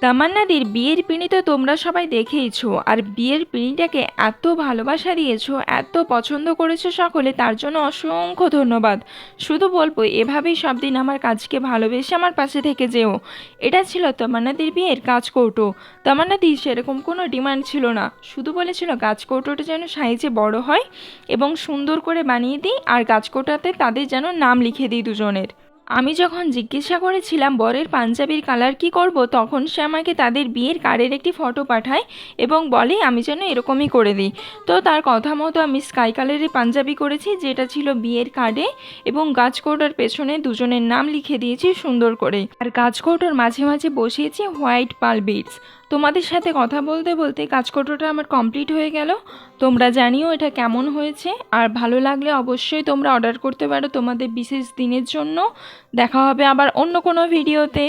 তামান্নাদির বিয়ের পিঁড়ি তো তোমরা সবাই দেখেইছো, আর বিয়ের পিঁড়িটাকে এত ভালোবাসা দিয়েছো, এত পছন্দ করেছো সকলে, তার জন্য অসংখ্য ধন্যবাদ। শুধু বলবো এভাবেই সব দিন আমার কাজকে ভালোবেসে আমার পাশে থেকে যেও। এটা ছিল তামান্নাদির বিয়ের কাজকৌটো। তামান্নাদির সেরকম কোনো ডিমান্ড ছিল না, শুধু বলেছিল কাজকৌটোটা যেন সাইজে বড় হয় এবং সুন্দর করে বানিয়ে দিই, আর কাজকৌটাতে তাদের যেন নাম লিখে দিই দুজনের। আমি যখন জিজ্ঞাসা করেছিলাম বরের পাঞ্জাবির কালার কি করব, তখন সে আমাকে তাদের বিয়ের কার্ডের একটি ফটো পাঠায় এবং বলে আমি যেন এরকমই করে দিই। তো তার কথা মতো আমি স্কাই কালারের পাঞ্জাবি করেছি, যেটা ছিল বিয়ের কার্ডে, এবং গাছকৌটার পেছনে দুজনের নাম লিখে দিয়েছি সুন্দর করে, আর গাছকৌটোর মাঝে মাঝে বসিয়েছি হোয়াইট পাল বিডস। তোমাদের সাথে কথা বলতে বলতে কাজকৌটোটা আমার কমপ্লিট হয়ে গেল। তোমরা জানিও এটা কেমন হয়েছে, আর ভালো লাগলে অবশ্যই তোমরা অর্ডার করতে পারো তোমাদের বিশেষ দিনের জন্য। দেখা হবে আবার অন্য কোনো ভিডিওতে।